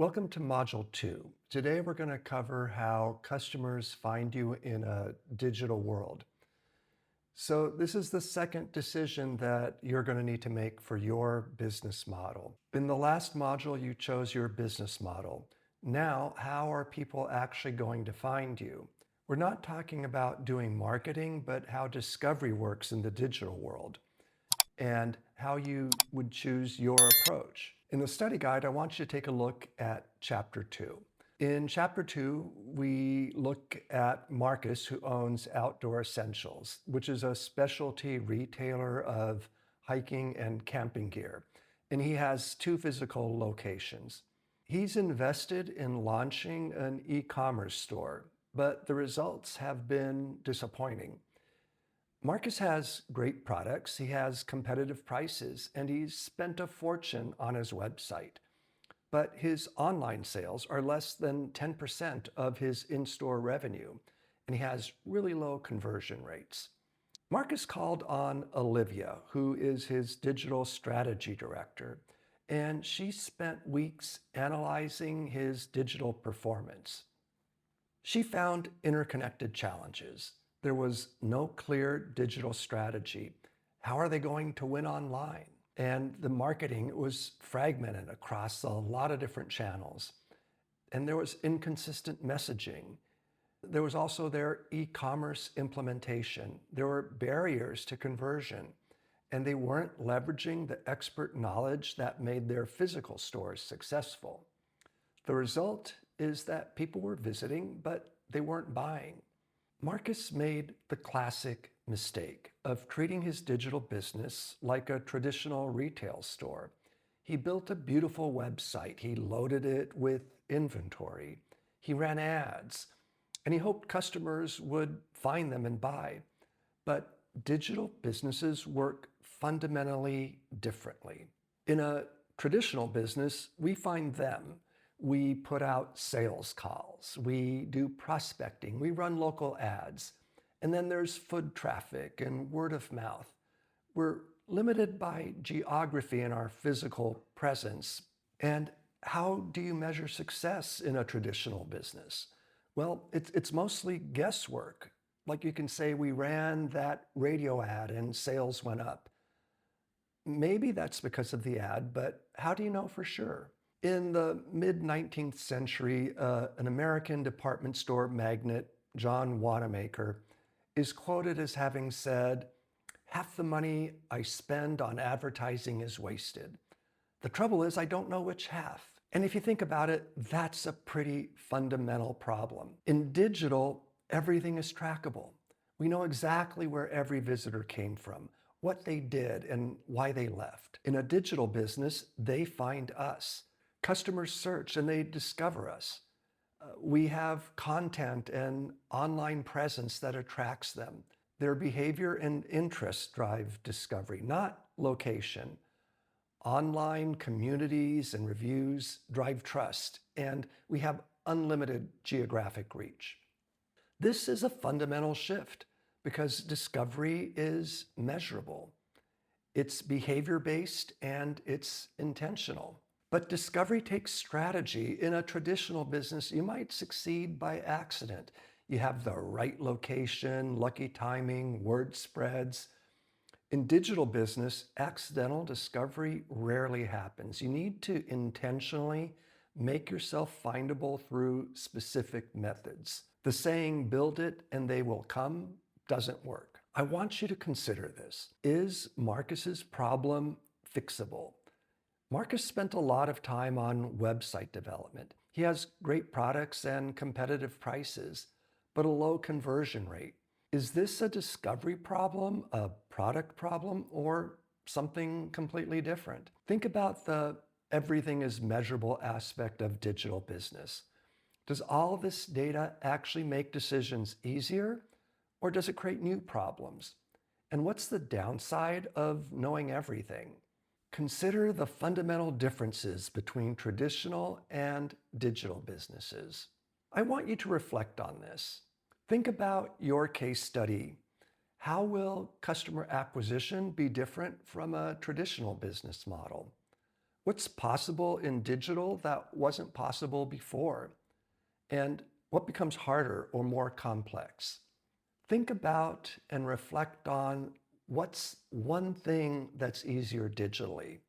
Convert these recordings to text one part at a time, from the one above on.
Welcome to Module 2. Today we're going to cover how customers find you in a digital world. So this is the second decision that you're going to need to make for your business model. In the last module, you chose your business model. Now, how are people actually going to find you? We're not talking about doing marketing, but how discovery works in the digital world and how you would choose your approach. In the study guide, I want you to take a look at Chapter 2. In Chapter 2, we look at Marcus, who owns Outdoor Essentials, which is a specialty retailer of hiking and camping gear. And he has two physical locations. He's invested in launching an e-commerce store, but the results have been disappointing. Marcus has great products, he has competitive prices, and he's spent a fortune on his website. But his online sales are less than 10% of his in-store revenue, and he has really low conversion rates. Marcus called on Olivia, who is his digital strategy director, and she spent weeks analyzing his digital performance. She found interconnected challenges. There was no clear digital strategy. How are they going to win online? And the marketing was fragmented across a lot of different channels. And there was inconsistent messaging. There was also their e-commerce implementation. There were barriers to conversion, and they weren't leveraging the expert knowledge that made their physical stores successful. The result is that people were visiting, but they weren't buying. Marcus made the classic mistake of treating his digital business like a traditional retail store. He built a beautiful website. He loaded it with inventory. He ran ads, and he hoped customers would find them and buy. But digital businesses work fundamentally differently. In a traditional business, we find them. We put out sales calls, we do prospecting, we run local ads, and then there's foot traffic and word of mouth. We're limited by geography and our physical presence. And how do you measure success in a traditional business? Well, it's mostly guesswork. Like you can say, we ran that radio ad and sales went up. Maybe that's because of the ad, but how do you know for sure? In the mid-19th century, an American department store magnate, John Wanamaker, is quoted as having said, "Half the money I spend on advertising is wasted. The trouble is I don't know which half." And if you think about it, that's a pretty fundamental problem. In digital, everything is trackable. We know exactly where every visitor came from, what they did, and why they left. In a digital business, they find us. Customers search and they discover us. We have content and online presence that attracts them. Their behavior and interests drive discovery, not location. Online communities and reviews drive trust, and we have unlimited geographic reach. This is a fundamental shift because discovery is measurable. It's behavior-based and it's intentional. But discovery takes strategy. In a traditional business, you might succeed by accident. You have the right location, lucky timing, word spreads. In digital business, accidental discovery rarely happens. You need to intentionally make yourself findable through specific methods. The saying, "build it and they will come," doesn't work. I want you to consider this. Is Marcus's problem fixable? Marcus spent a lot of time on website development. He has great products and competitive prices, but a low conversion rate. Is this a discovery problem, a product problem, or something completely different? Think about the everything is measurable aspect of digital business. Does all this data actually make decisions easier, or does it create new problems? And what's the downside of knowing everything? Consider the fundamental differences between traditional and digital businesses. I want you to reflect on this. Think about your case study. How will customer acquisition be different from a traditional business model? What's possible in digital that wasn't possible before? And what becomes harder or more complex? Think about and reflect on what's one thing that's easier digitally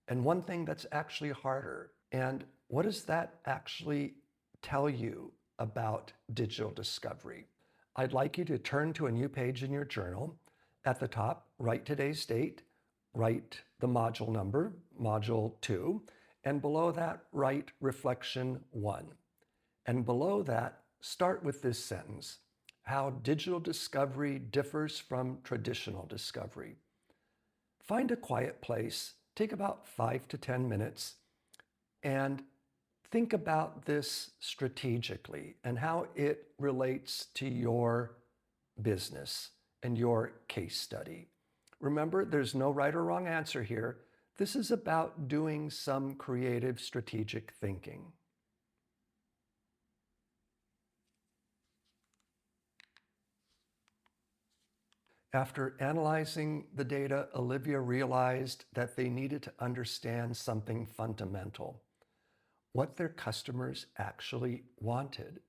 and one thing that's actually harder. And what does that actually tell you about digital discovery? I'd like you to turn to a new page in your journal. At the top, write today's date, write the module number, module 2, and below that, write reflection 1. And below that, start with this sentence: how digital discovery differs from traditional discovery. Find a quiet place, take about 5 to 10 minutes, and think about this strategically and how it relates to your business and your case study. Remember, there's no right or wrong answer here. This is about doing some creative strategic thinking. After analyzing the data, Olivia realized that they needed to understand something fundamental: what their customers actually wanted.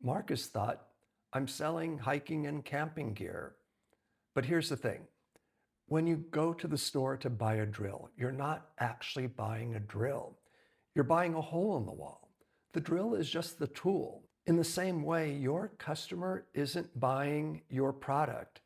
Marcus thought, I'm selling hiking and camping gear. But here's the thing. When you go to the store to buy a drill, you're not actually buying a drill. You're buying a hole in the wall. The drill is just the tool. In the same way, your customer isn't buying your product.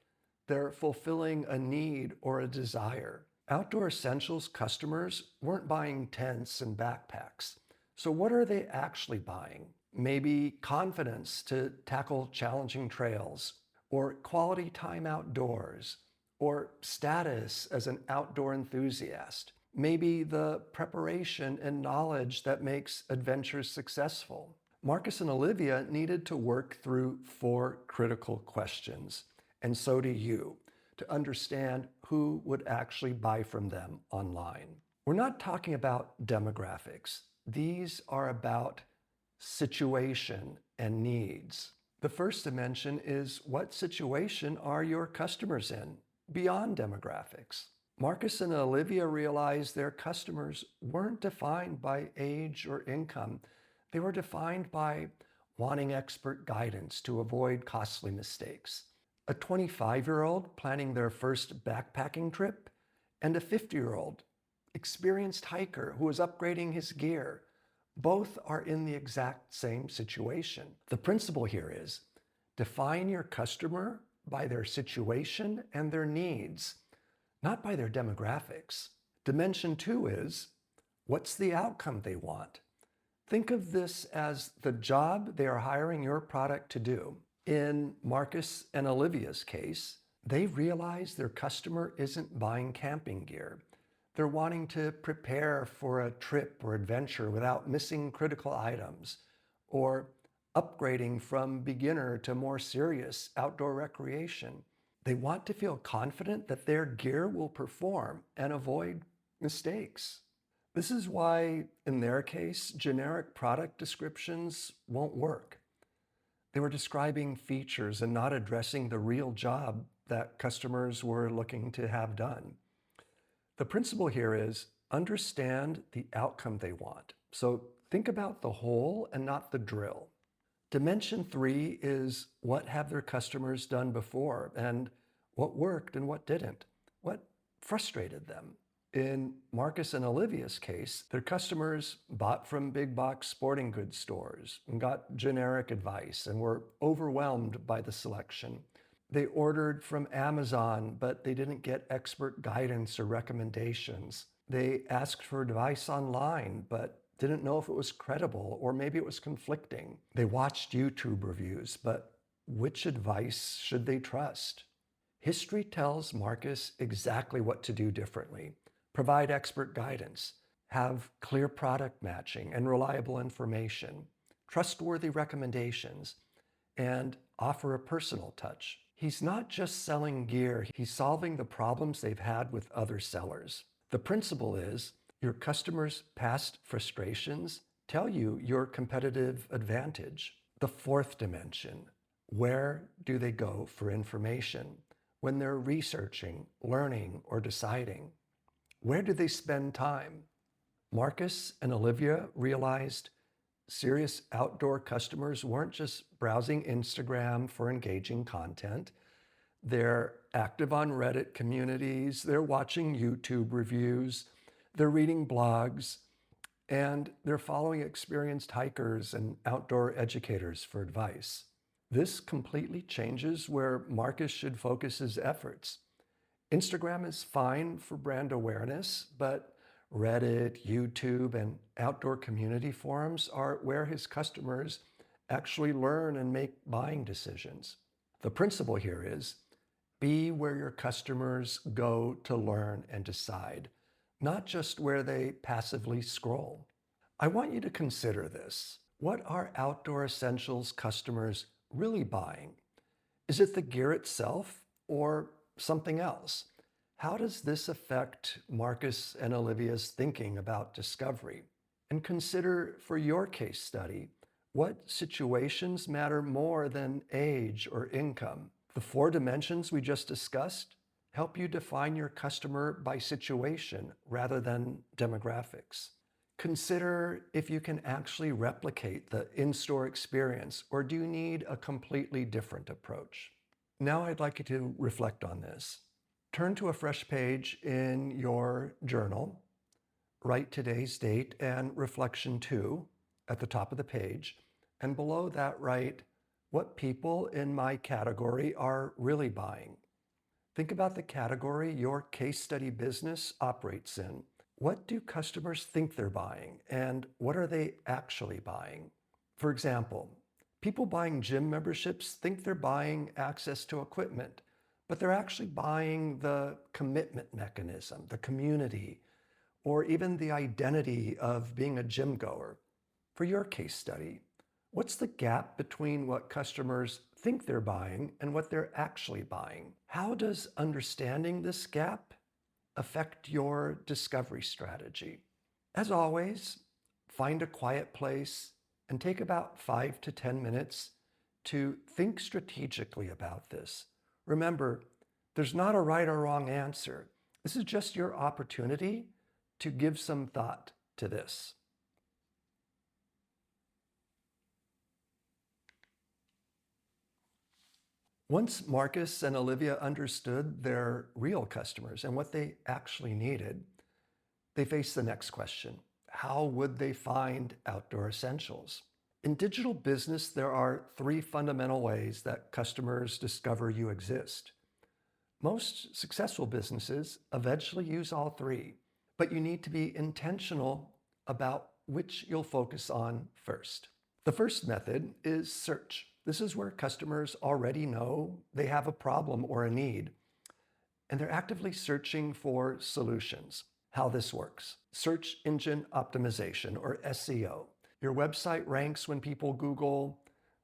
They're fulfilling a need or a desire. Outdoor Essentials customers weren't buying tents and backpacks. So what are they actually buying? Maybe confidence to tackle challenging trails, or quality time outdoors, or status as an outdoor enthusiast. Maybe the preparation and knowledge that makes adventures successful. Marcus and Olivia needed to work through 4 critical questions, and so do you, to understand who would actually buy from them online. We're not talking about demographics. These are about situation and needs. The first dimension is, what situation are your customers in, beyond demographics? Marcus and Olivia realized their customers weren't defined by age or income. They were defined by wanting expert guidance to avoid costly mistakes. A 25-year-old planning their first backpacking trip, and a 50-year-old experienced hiker who is upgrading his gear. Both are in the exact same situation. The principle here is, define your customer by their situation and their needs, not by their demographics. Dimension 2 is, what's the outcome they want? Think of this as the job they are hiring your product to do. In Marcus and Olivia's case, they realize their customer isn't buying camping gear. They're wanting to prepare for a trip or adventure without missing critical items, or upgrading from beginner to more serious outdoor recreation. They want to feel confident that their gear will perform and avoid mistakes. This is why, in their case, generic product descriptions won't work. They were describing features and not addressing the real job that customers were looking to have done. The principle here is, understand the outcome they want. So think about the hole and not the drill. Dimension 3 is, what have their customers done before, and what worked and what didn't? What frustrated them? In Marcus and Olivia's case, their customers bought from big box sporting goods stores and got generic advice and were overwhelmed by the selection. They ordered from Amazon, but they didn't get expert guidance or recommendations. They asked for advice online, but didn't know if it was credible, or maybe it was conflicting. They watched YouTube reviews, but which advice should they trust? History tells Marcus exactly what to do differently. Provide expert guidance, have clear product matching and reliable information, trustworthy recommendations, and offer a personal touch. He's not just selling gear, he's solving the problems they've had with other sellers. The principle is, your customers' past frustrations tell you your competitive advantage. The 4th dimension, where do they go for information when they're researching, learning, or deciding? Where do they spend time? Marcus and Olivia realized serious outdoor customers weren't just browsing Instagram for engaging content. They're active on Reddit communities, they're watching YouTube reviews, they're reading blogs, and they're following experienced hikers and outdoor educators for advice. This completely changes where Marcus should focus his efforts. Instagram is fine for brand awareness, but Reddit, YouTube, and outdoor community forums are where his customers actually learn and make buying decisions. The principle here is be where your customers go to learn and decide, not just where they passively scroll. I want you to consider this. What are Outdoor Essentials customers really buying? Is it the gear itself or something else? How does this affect Marcus and Olivia's thinking about discovery? And consider for your case study, what situations matter more than age or income? The 4 dimensions we just discussed help you define your customer by situation rather than demographics. Consider if you can actually replicate the in-store experience, or do you need a completely different approach? Now I'd like you to reflect on this. Turn to a fresh page in your journal, write today's date and reflection 2 at the top of the page, and below that write, what people in my category are really buying? Think about the category your case study business operates in. What do customers think they're buying, and what are they actually buying? For example, people buying gym memberships think they're buying access to equipment, but they're actually buying the commitment mechanism, the community, or even the identity of being a gym goer. For your case study, what's the gap between what customers think they're buying and what they're actually buying? How does understanding this gap affect your discovery strategy? As always, find a quiet place and take about 5 to 10 minutes to think strategically about this. Remember, there's not a right or wrong answer. This is just your opportunity to give some thought to this. Once Marcus and Olivia understood their real customers and what they actually needed, they faced the next question. How would they find outdoor essentials? In digital business, there are 3 fundamental ways that customers discover you exist. Most successful businesses eventually use all 3, but you need to be intentional about which you'll focus on first. The first method is search. This is where customers already know they have a problem or a need, and they're actively searching for solutions. How this works. Search engine optimization, or SEO. Your website ranks when people Google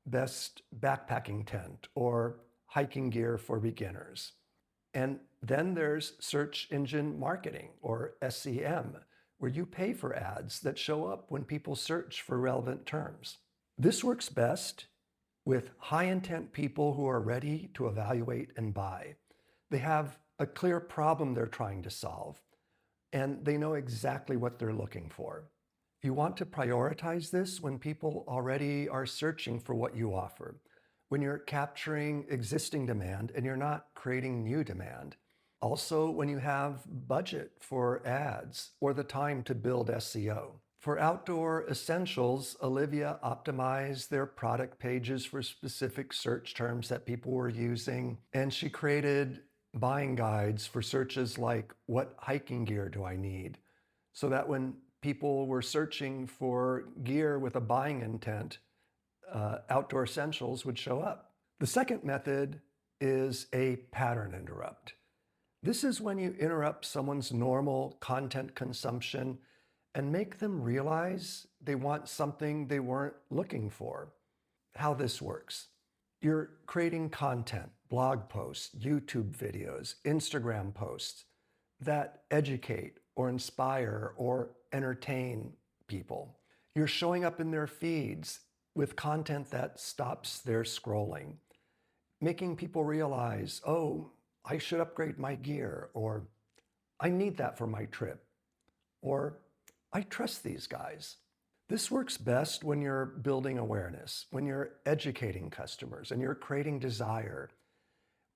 best backpacking tent or hiking gear for beginners. And then there's search engine marketing, or SEM, where you pay for ads that show up when people search for relevant terms. This works best with high-intent people who are ready to evaluate and buy. They have a clear problem they're trying to solve, and they know exactly what they're looking for. You want to prioritize this when people already are searching for what you offer, when you're capturing existing demand and you're not creating new demand. Also, when you have budget for ads or the time to build SEO. For Outdoor Essentials, Olivia optimized their product pages for specific search terms that people were using, and she created buying guides for searches like, what hiking gear do I need? So that when people were searching for gear with a buying intent, Outdoor Essentials would show up. The second method is a pattern interrupt. This is when you interrupt someone's normal content consumption and make them realize they want something they weren't looking for. How this works. You're creating content, blog posts, YouTube videos, Instagram posts that educate or inspire or entertain people. You're showing up in their feeds with content that stops their scrolling, making people realize, oh, I should upgrade my gear, or I need that for my trip, or I trust these guys. This works best when you're building awareness, when you're educating customers and you're creating desire,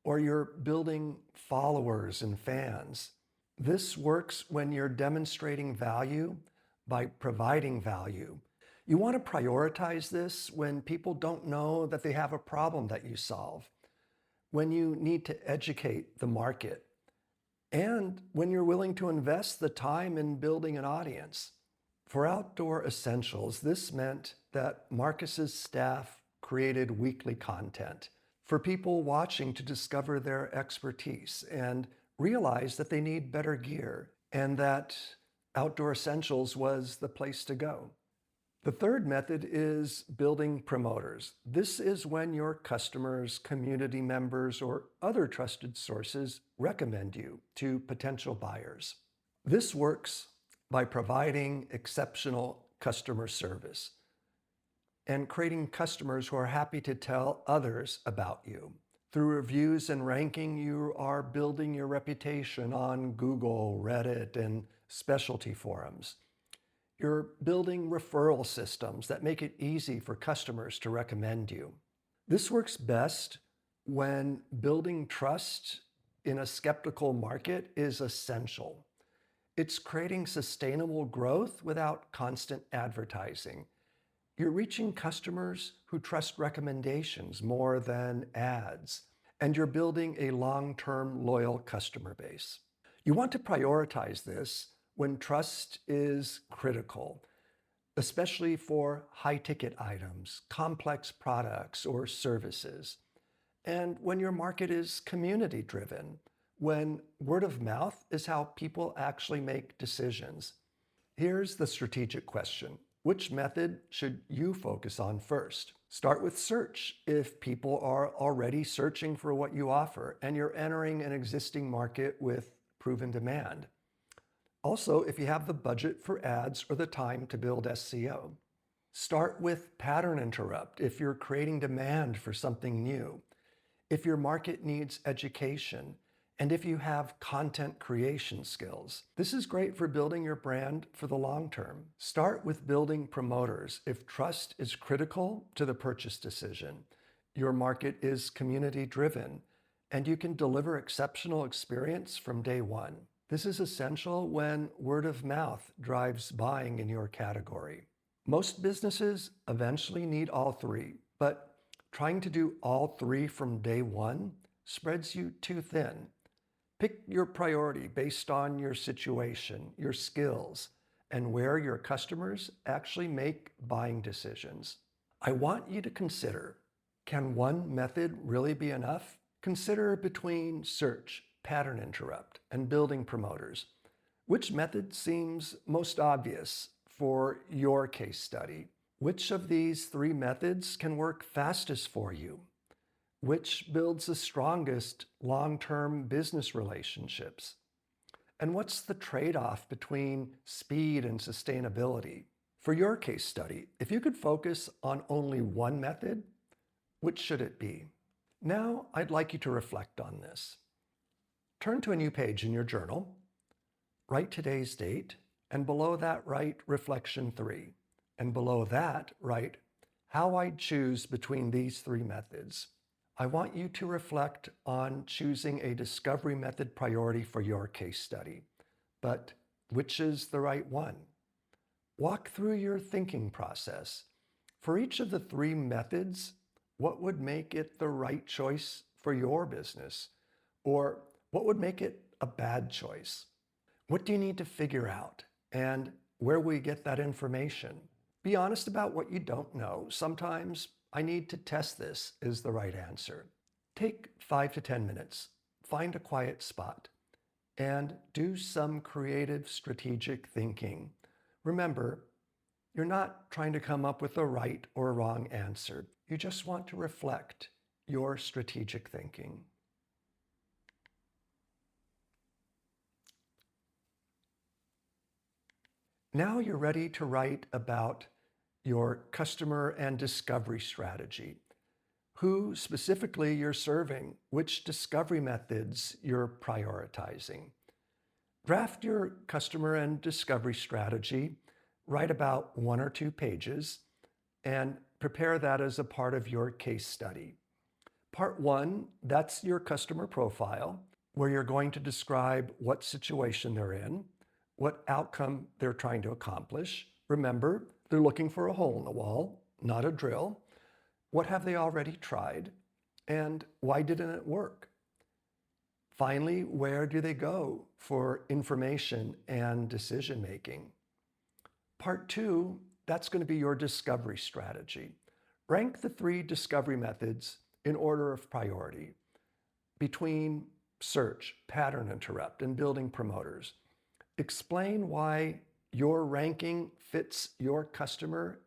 or you're building followers and fans. This works when you're demonstrating value by providing value. You want to prioritize this when people don't know that they have a problem that you solve, when you need to educate the market, and when you're willing to invest the time in building an audience. For Outdoor Essentials, this meant that Marcus's staff created weekly content for people watching to discover their expertise and realize that they need better gear and that Outdoor Essentials was the place to go. The third method is building promoters. This is when your customers, community members, or other trusted sources recommend you to potential buyers. This works by providing exceptional customer service and creating customers who are happy to tell others about you. Through reviews and ranking, you are building your reputation on Google, Reddit, and specialty forums. You're building referral systems that make it easy for customers to recommend you. This works best when building trust in a skeptical market is essential. It's creating sustainable growth without constant advertising. You're reaching customers who trust recommendations more than ads, and you're building a long-term loyal customer base. You want to prioritize this when trust is critical, especially for high-ticket items, complex products, or services, and when your market is community-driven, when word of mouth is how people actually make decisions. Here's the strategic question. Which method should you focus on first? Start with search if people are already searching for what you offer and you're entering an existing market with proven demand. Also, if you have the budget for ads or the time to build SEO. Start with pattern interrupt if you're creating demand for something new, if your market needs education, and if you have content creation skills. This is great for building your brand for the long term. Start with building promoters if trust is critical to the purchase decision, your market is community driven, and you can deliver exceptional experience from day one. This is essential when word of mouth drives buying in your category. Most businesses eventually need all three, but trying to do all three from day one spreads you too thin. Pick your priority based on your situation, your skills, and where your customers actually make buying decisions. I want you to consider, can one method really be enough? Consider between search, pattern interrupt, and building promoters. Which method seems most obvious for your case study? Which of these three methods can work fastest for you? Which builds the strongest long-term business relationships? And what's the trade-off between speed and sustainability? For your case study, if you could focus on only one method, which should it be? Now, I'd like you to reflect on this. Turn to a new page in your journal, write today's date, and below that write Reflection 3. And below that write how I'd choose between these three methods. I want you to reflect on choosing a discovery method priority for your case study. But which is the right one? Walk through your thinking process. For each of the three methods, what would make it the right choice for your business? Or what would make it a bad choice? What do you need to figure out? And where will you get that information? Be honest about what you don't know. Sometimes I need to test this is the right answer. Take 5 to 10 minutes, find a quiet spot, and do some creative strategic thinking. Remember, you're not trying to come up with a right or wrong answer. You just want to reflect your strategic thinking. Now you're ready to write about your customer and discovery strategy, who specifically you're serving, which discovery methods you're prioritizing. Draft your customer and discovery strategy write about 1 or 2 pages and prepare that as a part of your case study. Part 1, that's your customer profile, where you're going to describe what situation they're in, what outcome they're trying to accomplish. Remember, they're looking for a hole in the wall, not a drill. What have they already tried? And why didn't it work? Finally, where do they go for information and decision making? Part 2, that's going to be your discovery strategy. Rank the 3 discovery methods in order of priority between search, pattern interrupt, and building promoters. Explain why your ranking fits your customer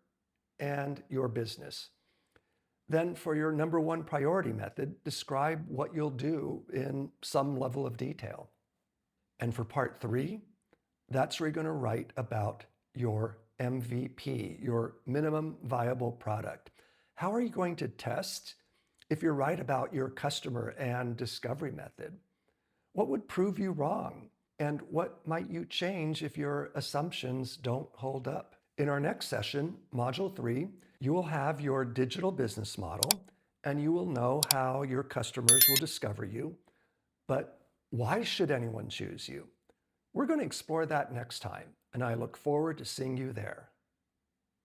and your business. Then for your number 1 priority method, describe what you'll do in some level of detail. And for part 3, that's where you're going to write about your MVP, your minimum viable product. How are you going to test if you're right about your customer and discovery method? What would prove you wrong? And what might you change if your assumptions don't hold up? In our next session, Module 3, you will have your digital business model and you will know how your customers will discover you. But why should anyone choose you? We're going to explore that next time, and I look forward to seeing you there.